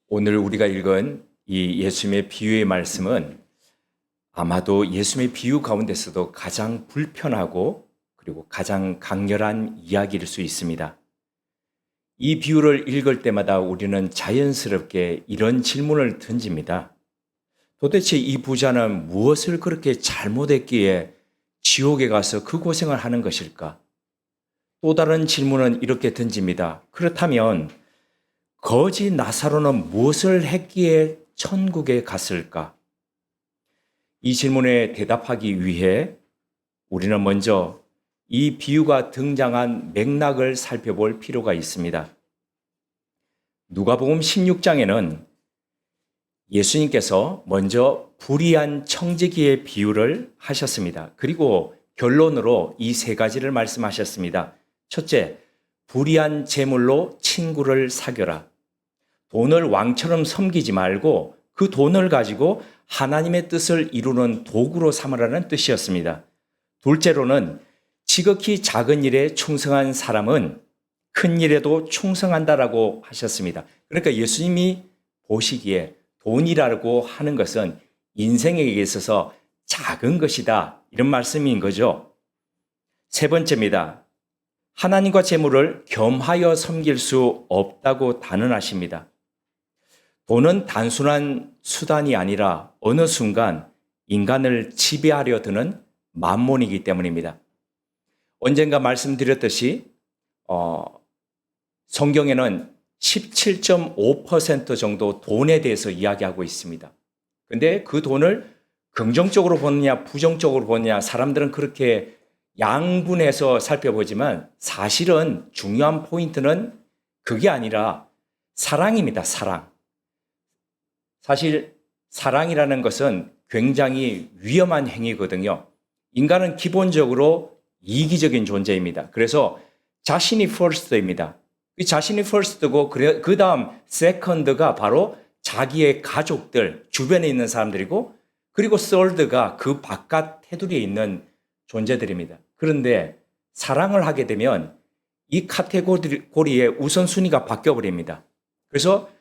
오늘 우리가 읽은 이 예수님의 비유의 말씀은 아마도 예수님의 비유 가운데서도 가장 불편하고 그리고 가장 강렬한 이야기일 수 있습니다. 이 비유를 읽을 때마다 우리는 자연스럽게 이런 질문을 던집니다. 도대체 이 부자는 무엇을 그렇게 잘못했기에 지옥에 가서 그 고생을 하는 것일까? 또 다른 질문은 이렇게 던집니다. 그렇다면 거지 나사로는 무엇을 했기에 천국에 갔을까? 이 질문에 대답하기 위해 우리는 먼저 이 비유가 등장한 맥락을 살펴볼 필요가 있습니다. 누가복음 16장에는 예수님께서 먼저 불의한 청지기의 비유를 하셨습니다. 그리고 결론으로 이 세 가지를 말씀하셨습니다. 첫째, 불의한 재물로 친구를 사귀어라. 돈을 왕처럼 섬기지 말고 그 돈을 가지고 하나님의 뜻을 이루는 도구로 삼으라는 뜻이었습니다. 둘째로는 지극히 작은 일에 충성한 사람은 큰 일에도 충성한다라고 하셨습니다. 그러니까 예수님이 보시기에 돈이라고 하는 것은 인생에 있어서 작은 것이다, 이런 말씀인 거죠. 세 번째입니다. 하나님과 재물을 겸하여 섬길 수 없다고 단언하십니다. 돈은 단순한 수단이 아니라 어느 순간 인간을 지배하려 드는 만몬이기 때문입니다. 언젠가 말씀드렸듯이 성경에는 17.5% 정도 돈에 대해서 이야기하고 있습니다. 근데 그 돈을 긍정적으로 보느냐 부정적으로 보느냐 사람들은 그렇게 양분해서 살펴보지만 사실은 중요한 포인트는 그게 아니라 사랑입니다. 사랑. 사실 사랑이라는 것은 굉장히 위험한 행위거든요. 인간은 기본적으로 이기적인 존재입니다. 그래서 자신이 first입니다. 자신이 first고 그 다음 second가 바로 자기의 가족들, 주변에 있는 사람들이고 그리고 third가 그 바깥 테두리에 있는 존재들입니다. 그런데 사랑을 하게 되면 이 카테고리의 우선순위가 바뀌어버립니다. 그래서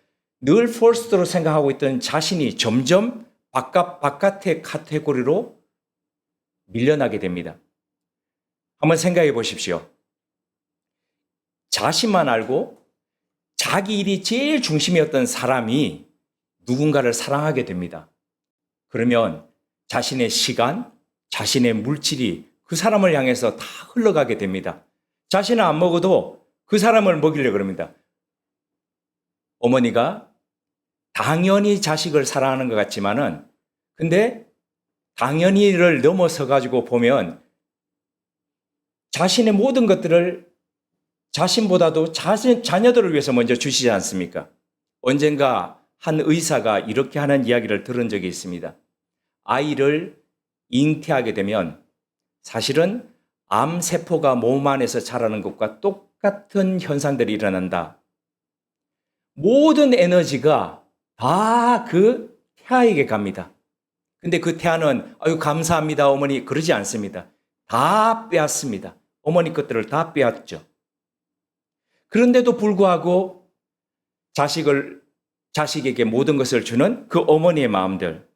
늘 first로 생각하고 있던 자신이 점점 바깥의 카테고리로 밀려나게 됩니다. 한번 생각해 보십시오. 자신만 알고 자기 일이 제일 중심이었던 사람이 누군가를 사랑하게 됩니다. 그러면 자신의 시간, 자신의 물질이 그 사람을 향해서 다 흘러가게 됩니다. 자신은 안 먹어도 그 사람을 먹이려고 그럽니다. 어머니가 당연히 자식을 사랑하는 것 같지만은 근데 당연히를 넘어서 가지고 보면 자신의 모든 것들을 자신보다도 자녀들을 위해서 먼저 주시지 않습니까? 언젠가 한 의사가 이렇게 하는 이야기를 들은 적이 있습니다. 아이를 잉태하게 되면 사실은 암세포가 몸 안에서 자라는 것과 똑같은 현상들이 일어난다. 모든 에너지가 다 그 태아에게 갑니다. 근데 그 태아는 아유 감사합니다 어머니 그러지 않습니다. 다 빼앗습니다. 어머니 것들을 다 빼앗죠. 그런데도 불구하고 자식에게 모든 것을 주는 그 어머니의 마음들,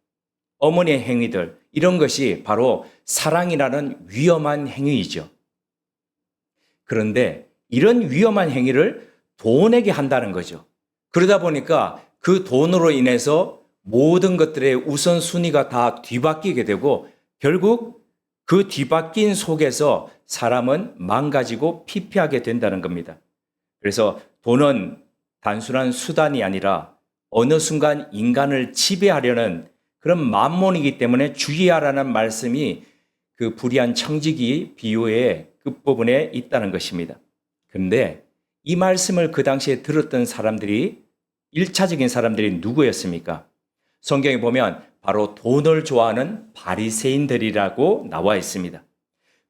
어머니의 행위들, 이런 것이 바로 사랑이라는 위험한 행위이죠. 그런데 이런 위험한 행위를 돈에게 한다는 거죠. 그러다 보니까 그 돈으로 인해서 모든 것들의 우선순위가 다 뒤바뀌게 되고 결국 그 뒤바뀐 속에서 사람은 망가지고 피폐하게 된다는 겁니다. 그래서 돈은 단순한 수단이 아니라 어느 순간 인간을 지배하려는 그런 만몬이기 때문에 주의하라는 말씀이 그 불의한 청지기 비유의 끝부분에 있다는 것입니다. 그런데 이 말씀을 그 당시에 들었던 사람들이 1차적인 사람들이 누구였습니까? 성경에 보면 바로 돈을 좋아하는 바리새인들이라고 나와 있습니다.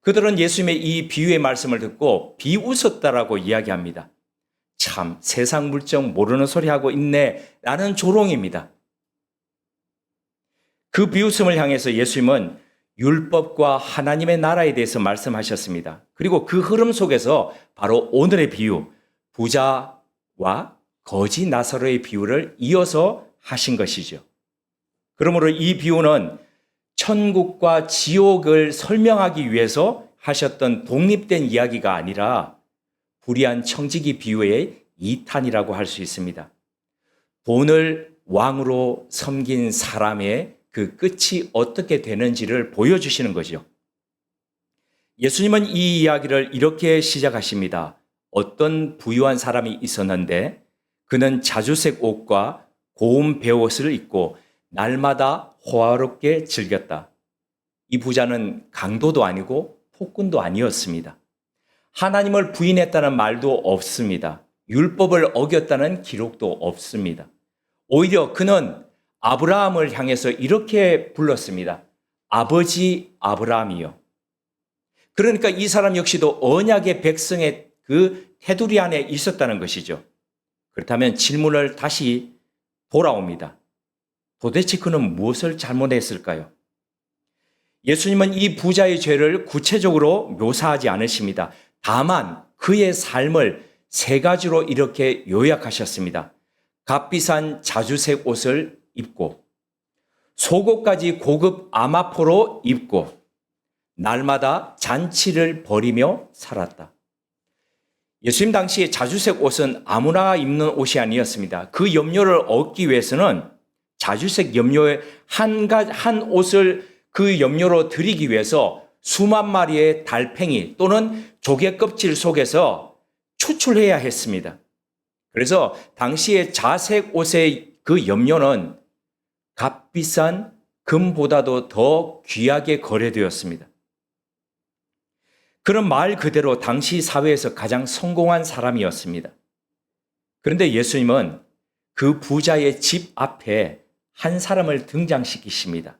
그들은 예수님의 이 비유의 말씀을 듣고 비웃었다라고 이야기합니다. 참 세상 물정 모르는 소리 하고 있네 라는 조롱입니다. 그 비웃음을 향해서 예수님은 율법과 하나님의 나라에 대해서 말씀하셨습니다. 그리고 그 흐름 속에서 바로 오늘의 비유, 부자와 거지 나사로의 비유를 이어서 하신 것이죠. 그러므로 이 비유는 천국과 지옥을 설명하기 위해서 하셨던 독립된 이야기가 아니라 불의한 청지기 비유의 2탄이라고 할 수 있습니다. 돈을 왕으로 섬긴 사람의 그 끝이 어떻게 되는지를 보여주시는 거죠. 예수님은 이 이야기를 이렇게 시작하십니다. 어떤 부유한 사람이 있었는데 그는 자주색 옷과 고운 베옷을 입고 날마다 호화롭게 즐겼다. 이 부자는 강도도 아니고 폭군도 아니었습니다. 하나님을 부인했다는 말도 없습니다. 율법을 어겼다는 기록도 없습니다. 오히려 그는 아브라함을 향해서 이렇게 불렀습니다. 아버지 아브라함이요. 그러니까 이 사람 역시도 언약의 백성의 그 테두리 안에 있었다는 것이죠. 그렇다면 질문을 다시 돌아옵니다. 도대체 그는 무엇을 잘못했을까요? 예수님은 이 부자의 죄를 구체적으로 묘사하지 않으십니다. 다만 그의 삶을 세 가지로 이렇게 요약하셨습니다. 값비싼 자주색 옷을 입고 속옷까지 고급 아마포로 입고 날마다 잔치를 벌이며 살았다. 예수님 당시에 자주색 옷은 아무나 입는 옷이 아니었습니다. 그 염료를 얻기 위해서는 자주색 염료의 한 옷을 그 염료로 드리기 위해서 수만 마리의 달팽이 또는 조개 껍질 속에서 추출해야 했습니다. 그래서 당시의 자색 옷의 그 염료는 값비싼 금보다도 더 귀하게 거래되었습니다. 그런 말 그대로 당시 사회에서 가장 성공한 사람이었습니다. 그런데 예수님은 그 부자의 집 앞에 한 사람을 등장시키십니다.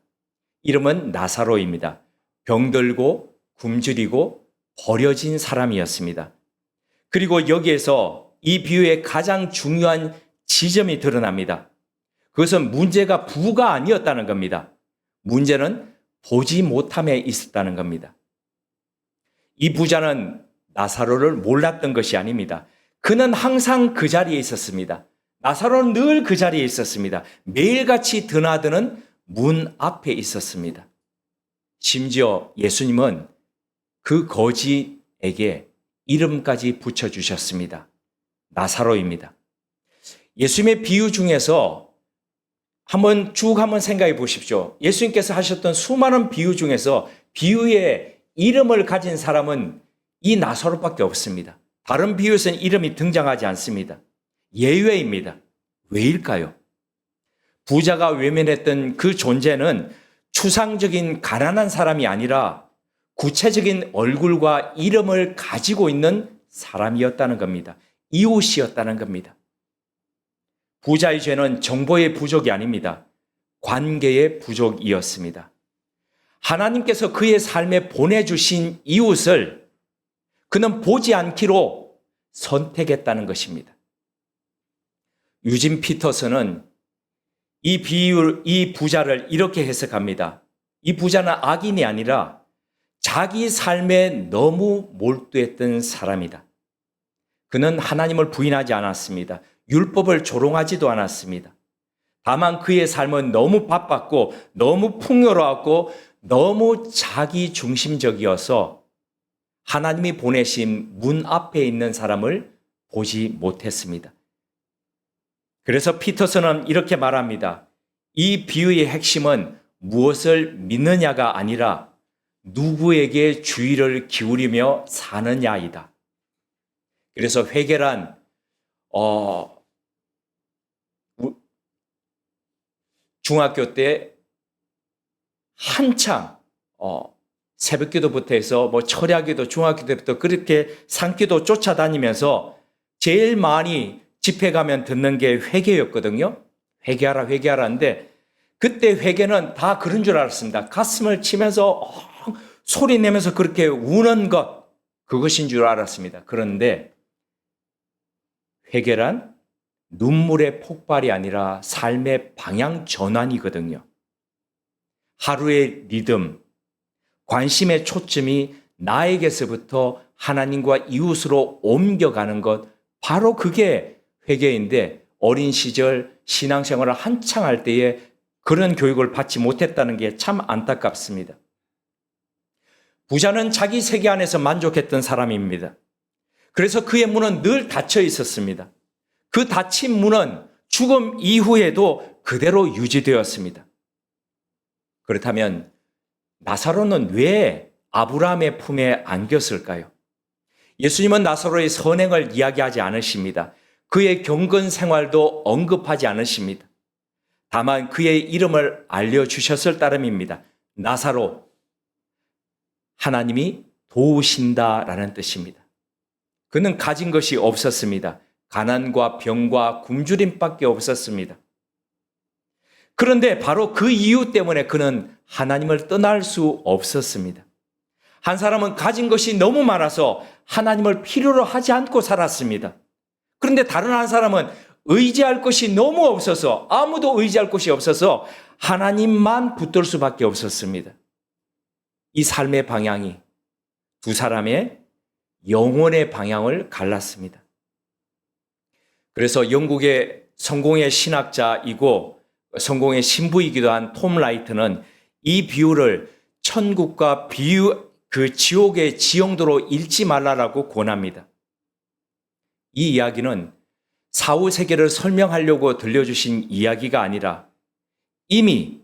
이름은 나사로입니다. 병들고 굶주리고 버려진 사람이었습니다. 그리고 여기에서 이 비유의 가장 중요한 지점이 드러납니다. 그것은 문제가 부가 아니었다는 겁니다. 문제는 보지 못함에 있었다는 겁니다. 이 부자는 나사로를 몰랐던 것이 아닙니다. 그는 항상 그 자리에 있었습니다. 나사로는 늘 그 자리에 있었습니다. 매일같이 드나드는 문 앞에 있었습니다. 심지어 예수님은 그 거지에게 이름까지 붙여주셨습니다. 나사로입니다. 예수님의 비유 중에서 한번 생각해 보십시오. 예수님께서 하셨던 수많은 비유 중에서 비유의 이름을 가진 사람은 이 나사로밖에 없습니다. 다른 비유에서는 이름이 등장하지 않습니다. 예외입니다. 왜일까요? 부자가 외면했던 그 존재는 추상적인 가난한 사람이 아니라 구체적인 얼굴과 이름을 가지고 있는 사람이었다는 겁니다. 이웃이었다는 겁니다. 부자의 죄는 정보의 부족이 아닙니다. 관계의 부족이었습니다. 하나님께서 그의 삶에 보내주신 이웃을 그는 보지 않기로 선택했다는 것입니다. 유진 피터슨은 이 부자를 이렇게 해석합니다. 이 부자는 악인이 아니라 자기 삶에 너무 몰두했던 사람이다. 그는 하나님을 부인하지 않았습니다. 율법을 조롱하지도 않았습니다. 다만 그의 삶은 너무 바빴고 너무 풍요로웠고 너무 자기 중심적이어서 하나님이 보내신 문 앞에 있는 사람을 보지 못했습니다. 그래서 피터슨은 이렇게 말합니다. 이 비유의 핵심은 무엇을 믿느냐가 아니라 누구에게 주의를 기울이며 사느냐이다. 그래서 회개란 중학교 때 한창 새벽기도부터 해서 철야기도 중학교 때부터 그렇게 산기도 쫓아다니면서 제일 많이 집회 가면 듣는 게 회개였거든요. 회개하라 회개하라는데 그때 회개는 다 그런 줄 알았습니다. 가슴을 치면서 소리 내면서 그렇게 우는 것 그것인 줄 알았습니다. 그런데 회개란 눈물의 폭발이 아니라 삶의 방향 전환이거든요. 하루의 리듬, 관심의 초점이 나에게서부터 하나님과 이웃으로 옮겨가는 것, 바로 그게 회개인데 어린 시절 신앙생활을 한창 할 때에 그런 교육을 받지 못했다는 게 참 안타깝습니다. 부자는 자기 세계 안에서 만족했던 사람입니다. 그래서 그의 문은 늘 닫혀 있었습니다. 그 닫힌 문은 죽음 이후에도 그대로 유지되었습니다. 그렇다면 나사로는 왜 아브라함의 품에 안겼을까요? 예수님은 나사로의 선행을 이야기하지 않으십니다. 그의 경건 생활도 언급하지 않으십니다. 다만 그의 이름을 알려주셨을 따름입니다. 나사로, 하나님이 도우신다라는 뜻입니다. 그는 가진 것이 없었습니다. 가난과 병과 굶주림밖에 없었습니다. 그런데 바로 그 이유 때문에 그는 하나님을 떠날 수 없었습니다. 한 사람은 가진 것이 너무 많아서 하나님을 필요로 하지 않고 살았습니다. 그런데 다른 한 사람은 의지할 것이 너무 없어서, 아무도 의지할 곳이 없어서 하나님만 붙들 수밖에 없었습니다. 이 삶의 방향이 두 사람의 영혼의 방향을 갈랐습니다. 그래서 영국의 성공의 신학자이고 성공의 신부이기도 한 톰 라이트는 이 비유를 천국과 지옥의 지형도로 읽지 말라라고 권합니다. 이 이야기는 사후 세계를 설명하려고 들려주신 이야기가 아니라 이미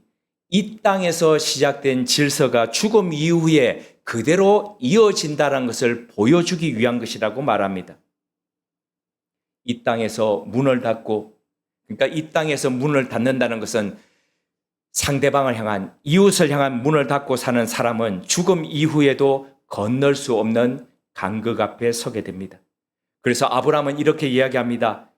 이 땅에서 시작된 질서가 죽음 이후에 그대로 이어진다는 것을 보여주기 위한 것이라고 말합니다. 이 땅에서 문을 닫고, 그러니까 이 땅에서 문을 닫는다는 것은 상대방을 향한, 이웃을 향한 문을 닫고 사는 사람은 죽음 이후에도 건널 수 없는 간극 앞에 서게 됩니다. 그래서 아브라함은 이렇게 이야기합니다.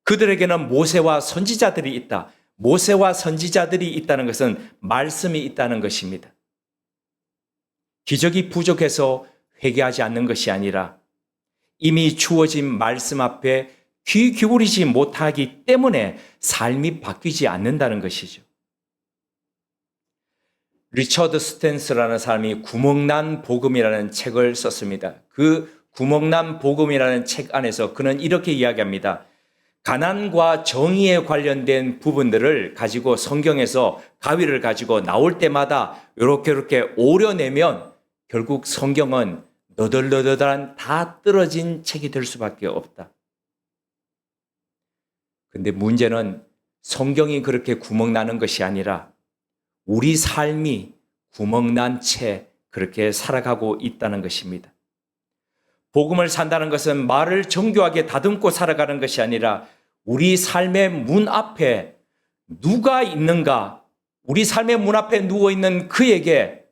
그들에게는 모세와 선지자들이 있다. 모세와 선지자들이 있다는 것은 말씀이 있다는 것입니다. 기적이 부족해서 회개하지 않는 것이 아니라 이미 주어진 말씀 앞에 귀 기울이지 못하기 때문에 삶이 바뀌지 않는다는 것이죠. 리처드 스탠스라는 사람이 구멍난 복음이라는 책을 썼습니다. 그 구멍난 복음이라는 책 안에서 그는 이렇게 이야기합니다. 가난과 정의에 관련된 부분들을 가지고 성경에서 가위를 가지고 나올 때마다 이렇게 오려내면 결국 성경은 너덜너덜한 다 떨어진 책이 될 수밖에 없다. 근데 문제는 성경이 그렇게 구멍나는 것이 아니라 우리 삶이 구멍난 채 그렇게 살아가고 있다는 것입니다. 복음을 산다는 것은 말을 정교하게 다듬고 살아가는 것이 아니라 우리 삶의 문 앞에 누가 있는가, 우리 삶의 문 앞에 누워있는 그에게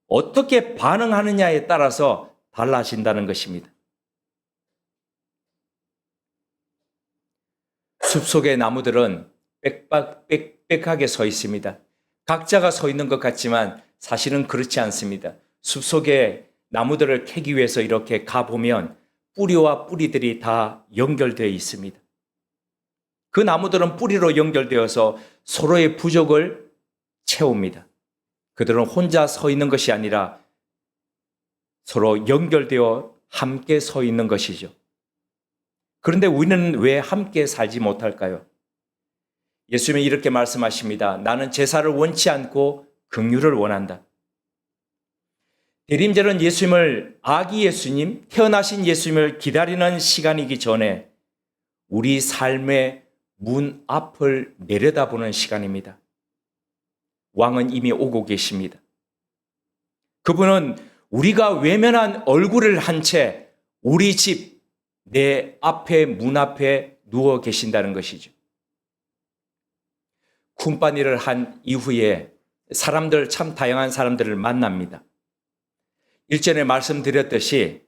어떻게 반응하느냐에 따라서 달라진다는 것입니다. 숲속의 나무들은 빽빽하게 서 있습니다. 각자가 서 있는 것 같지만 사실은 그렇지 않습니다. 숲속의 나무들을 캐기 위해서 이렇게 가보면 뿌리와 뿌리들이 다 연결되어 있습니다. 그 나무들은 뿌리로 연결되어서 서로의 부족을 채웁니다. 그들은 혼자 서 있는 것이 아니라 서로 연결되어 함께 서 있는 것이죠. 그런데 우리는 왜 함께 살지 못할까요? 예수님이 이렇게 말씀하십니다. 나는 제사를 원치 않고 긍휼을 원한다. 대림절은 예수님을, 아기 예수님, 태어나신 예수님을 기다리는 시간이기 전에 우리 삶의 문 앞을 내려다보는 시간입니다. 왕은 이미 오고 계십니다. 그분은 우리가 외면한 얼굴을 한 채 우리 집, 내 앞에, 문 앞에 누워 계신다는 것이죠. 쿰바니를 한 이후에 사람들, 참 다양한 사람들을 만납니다. 일전에 말씀드렸듯이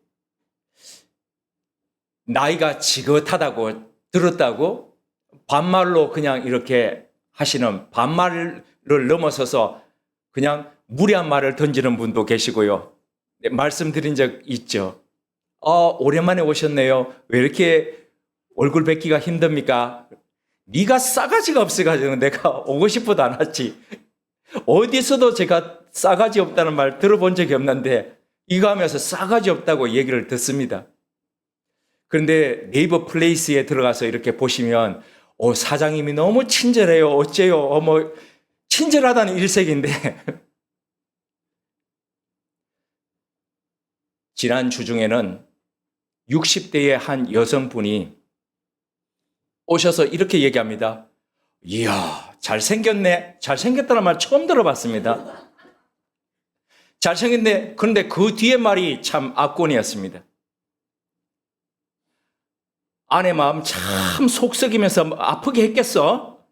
나이가 지긋하다고 들었다고 반말로 그냥 이렇게 하시는, 반말을 넘어서서 그냥 무례한 말을 던지는 분도 계시고요. 말씀드린 적 있죠. 오랜만에 오셨네요. 왜 이렇게 얼굴 뵙기가 힘듭니까? 네가 싸가지가 없어가지고 내가 오고 싶어도 안 왔지. 어디서도 제가 싸가지 없다는 말 들어본 적이 없는데 이거 하면서 싸가지 없다고 얘기를 듣습니다. 그런데 네이버 플레이스에 들어가서 이렇게 보시면 사장님이 너무 친절해요. 어째요? 뭐 친절하다는 일색인데 지난 주 중에는 60대의 한 여성분이 오셔서 이렇게 얘기합니다. 이야, 잘생겼네. 잘생겼다는 말 처음 들어봤습니다. 잘생겼네. 그런데 그 뒤에 말이 참 압권이었습니다. 아내 마음 참 속썩이면서 아프게 했겠어?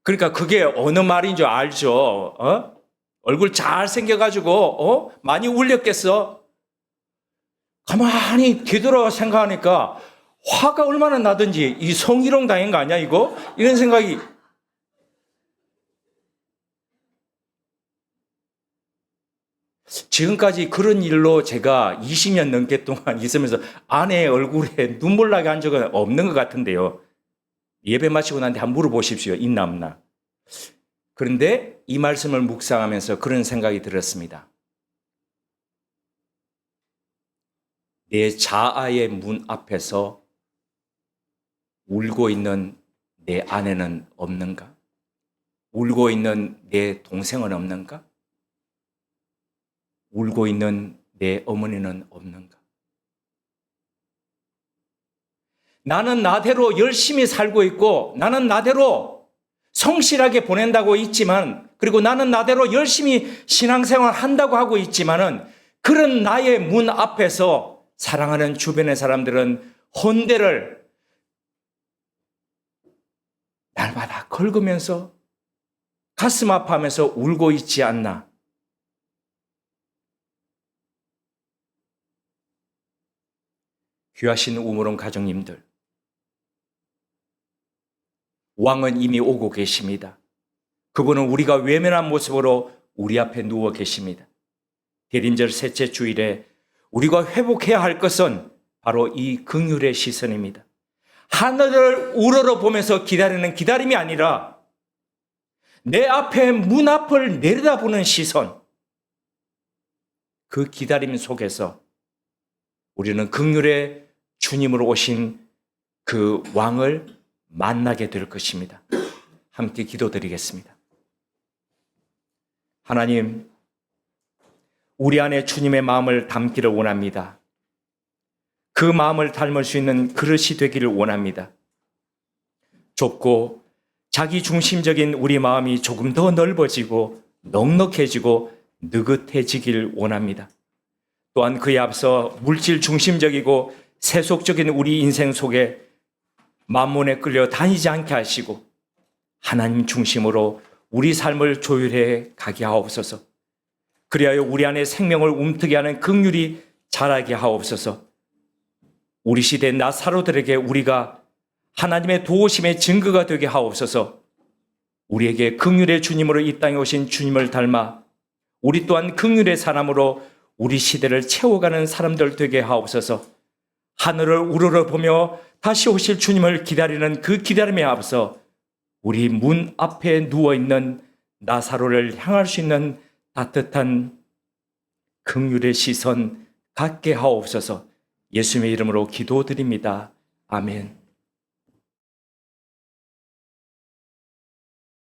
그러니까 그게 어느 말인 줄 알죠? 얼굴 잘생겨가지고, 많이 울렸겠어? 가만히 뒤돌아 생각하니까 화가 얼마나 나든지 이 성희롱 당한 거 아니야, 이거? 이런 생각이. 지금까지 그런 일로 제가 20년 넘게 동안 있으면서 아내의 얼굴에 눈물 나게 한 적은 없는 것 같은데요. 예배 마치고 난 뒤에 한번 물어보십시오. 있나 없나. 그런데 이 말씀을 묵상하면서 그런 생각이 들었습니다. 내 자아의 문 앞에서 울고 있는 내 아내는 없는가? 울고 있는 내 동생은 없는가? 울고 있는 내 어머니는 없는가? 나는 나대로 열심히 살고 있고 나는 나대로 성실하게 보낸다고 있지만 그리고 나는 나대로 열심히 신앙생활 한다고 하고 있지만은 그런 나의 문 앞에서 사랑하는 주변의 사람들은 혼대를 날마다 긁으면서 가슴 아파하면서 울고 있지 않나? 귀하신 우물원 가족님들, 왕은 이미 오고 계십니다. 그분은 우리가 외면한 모습으로 우리 앞에 누워 계십니다. 대림절 셋째 주일에 우리가 회복해야 할 것은 바로 이 긍휼의 시선입니다. 하늘을 우러러 보면서 기다리는 기다림이 아니라 내 앞에 문 앞을 내려다보는 시선, 그 기다림 속에서 우리는 긍휼의 주님으로 오신 그 왕을 만나게 될 것입니다. 함께 기도드리겠습니다. 하나님, 우리 안에 주님의 마음을 담기를 원합니다. 그 마음을 닮을 수 있는 그릇이 되기를 원합니다. 좁고 자기 중심적인 우리 마음이 조금 더 넓어지고 넉넉해지고 느긋해지길 원합니다. 또한 그에 앞서 물질 중심적이고 세속적인 우리 인생 속에 만몬에 끌려 다니지 않게 하시고 하나님 중심으로 우리 삶을 조율해 가게 하옵소서. 그리하여 우리 안에 생명을 움트게 하는 긍휼이 자라게 하옵소서. 우리 시대 나사로들에게 우리가 하나님의 도우심의 증거가 되게 하옵소서. 우리에게 긍휼의 주님으로 이 땅에 오신 주님을 닮아 우리 또한 긍휼의 사람으로 우리 시대를 채워가는 사람들 되게 하옵소서. 하늘을 우러러 보며 다시 오실 주님을 기다리는 그 기다림에 앞서 우리 문 앞에 누워있는 나사로를 향할 수 있는 따뜻한 긍휼의 시선 갖게 하옵소서. 예수님의 이름으로 기도드립니다. 아멘.